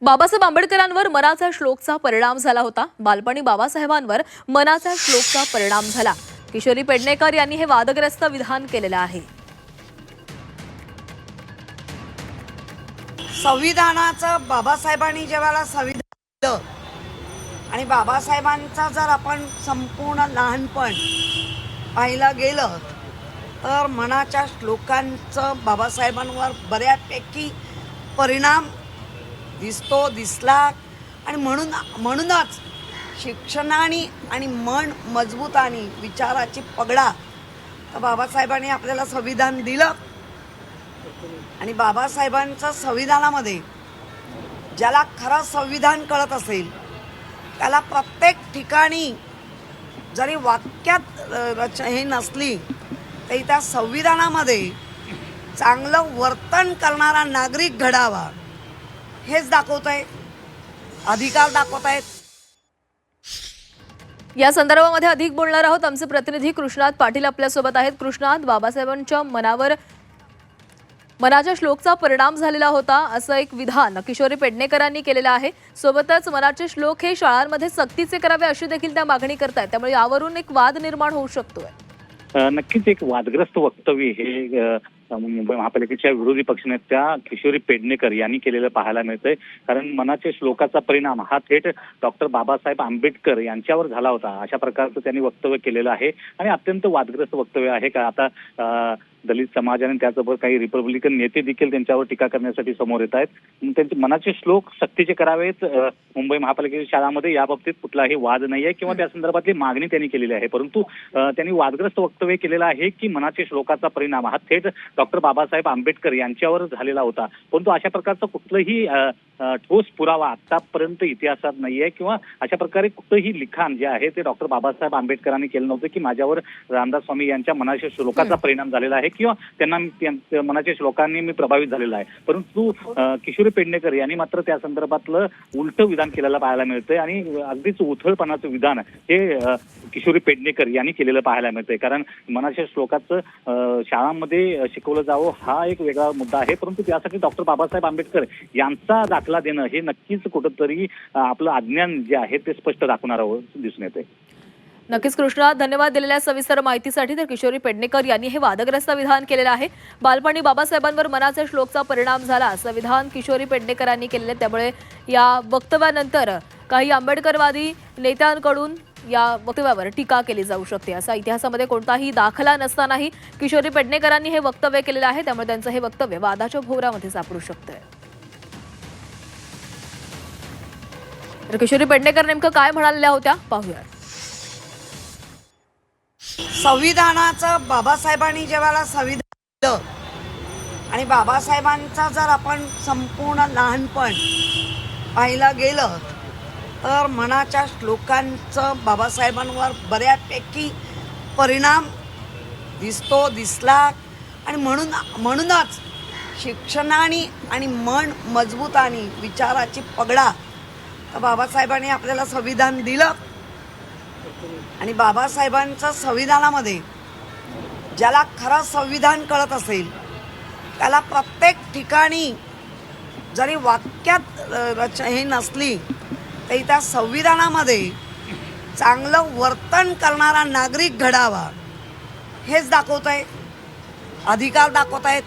बाबासाहेब आंबेडकरांवर मनाचा श्लोकचा परिणाम झाला होता। बालपणी बाबासाहेबांवर मनाचा श्लोकचा परिणाम झाला। किशोरी पेडणेकर यांनी हे वादग्रस्त विधान केलेलं आहे। संविधानाचं बाबासाहेबांनी जेव्हा संविधान दिलं आणि बाबासाहेबांचा जर आपण संपूर्ण लहानपण पाहिलं गेलं तर मनाच्या श्लोकांचं बाबासाहेबांवर बऱ्यापैकी परिणाम दिसला आणि म्हणूनच शिक्षणाने आणि मन मजबूताने विचाराची पगडा तर बाबासाहेबांनी आपल्याला संविधान दिलं आणि बाबासाहेबांच्या संविधानामध्ये ज्याला खरं संविधान कळत असेल त्याला प्रत्येक ठिकाणी जरी वाक्यात हे नसली तरी त्या संविधानामध्ये चांगलं वर्तन करणारा नागरिक घडावा हेच दाखवत आहे, अधिकार दाखवत आहेत। या संदर्भामध्ये अधिक बोलणार आहोत। आमचे प्रतिनिधी कृष्णात पाटील आपल्या सोबत आहेत। कृष्णात, बाबासाहेबांच्या मनाच्या श्लोकचा परिणाम झालेला होता असं एक विधान किशोरी पेडणेकरांनी केलेलं आहे। सोबतच मनाचे श्लोक हे शाळांमध्ये सक्तीचे करावे अशी देखील त्या मागणी करतायत, त्यामुळे यावरून एक वाद निर्माण होऊ शकतोय। नक्कीच एक वादग्रस्त वक्तव्य हे मुंबई महापालिकेच्या विरोधी पक्षनेत्या किशोरी पेडणेकर यांनी केलेलं पाहायला मिळतंय। कारण मनाच्या श्लोकाचा परिणाम हा थेट डॉक्टर बाबासाहेब आंबेडकर यांच्यावर झाला होता अशा प्रकारचं त्यांनी वक्तव्य केलेलं आहे आणि अत्यंत वादग्रस्त वक्तव्य आहे। का आता दलित समाजाने त्याचबरोबर काही रिपब्लिकन नेते देखील त्यांच्यावर टीका करण्यासाठी समोर येत आहेत। त्यांचे मनाचे श्लोक सक्तीचे करावेत मुंबई महापालिकेच्या शाळांमध्ये याबाबतीत कुठलाही वाद नाहीये किंवा त्या संदर्भातली मागणी त्यांनी केलेली आहे, परंतु त्यांनी वादग्रस्त वक्तव्य केलेलं आहे की मनाच्या श्लोकाचा परिणाम हा थेट डॉक्टर बाबासाहेब आंबेडकर यांच्यावर झालेला होता, परंतु अशा प्रकारचं कुठलंही ठोस पुरावा आतापर्यंत इतिहासात नाहीये किंवा अशा प्रकारे कुठलंही लिखाण जे आहे ते डॉक्टर बाबासाहेब आंबेडकरांनी केलं नव्हतं की माझ्यावर रामदास स्वामी यांच्या मनाच्या श्लोकाचा परिणाम झालेला आहे किंवा त्यांना मनाच्या श्लोकांनी मी प्रभावित झालेला आहे। परंतु किशोरी पेडणेकर यांनी मात्र त्या संदर्भातलं उलट विधान केलेलं पाहायला मिळतंय आणि अगदीच उथळपणाचं विधान हे किशोरी पेडणेकर यांनी केलेलं पाहायला मिळतंय। कारण मनाच्या श्लोकाचं शाळांमध्ये शिकवलं जावं हा एक वेगळा मुद्दा आहे, परंतु त्यासाठी डॉक्टर बाबासाहेब आंबेडकर यांचा दाखला देणं हे नक्कीच कुठंतरी आपलं अज्ञान जे आहे ते स्पष्ट दाखवणारं दिसून येतंय। नक्कीच कृष्णा, धन्यवाद दिलेल्या सविस्तर माहितीसाठी। तर किशोरी पेडणेकर यांनी हे वादग्रस्त विधान केलेलं आहे। बालपणी बाबासाहेबांवर मनाच्या श्लोकचा परिणाम झाला असं विधान किशोरी पेडणेकरांनी केलेलं आहे, त्यामुळे या वक्तव्यानंतर काही आंबेडकरवादी नेत्यांकडून या वक्तव्यावर टीका केली जाऊ शकते। असा इतिहासामध्ये कोणताही दाखला नसतानाही किशोरी पेडणेकरांनी हे वक्तव्य केलेलं आहे, त्यामुळे त्यांचं हे वक्तव्य वादाच्या भोवऱ्यामध्ये सापडू शकतंय। तर किशोरी पेडणेकर नेमकं काय म्हणालेल्या होत्या पाहूया। संविधानाचं बाबासाहेबांनी जेव्हा संविधान दिलं आणि बाबासाहेबांचा जर आपण संपूर्ण लहानपण पाहिलं गेलं तर मनाच्या श्लोकांचं बाबासाहेबांवर बऱ्यापैकी परिणाम दिसला आणि म्हणूनच शिक्षणाने आणि मन मजबूताने विचाराची पगडा तर बाबासाहेबांनी आपल्याला संविधान दिलं आणि बाबासाहेबांच्या संविधानामध्ये ज्याला खरं संविधान कळत असेल त्याला प्रत्येक ठिकाणी जरी वाक्यात हे नसली तरी त्या संविधानामध्ये चांगलं वर्तन करणारा नागरिक घडावा हेच दाखवत आहे, अधिकार दाखवत आहेत।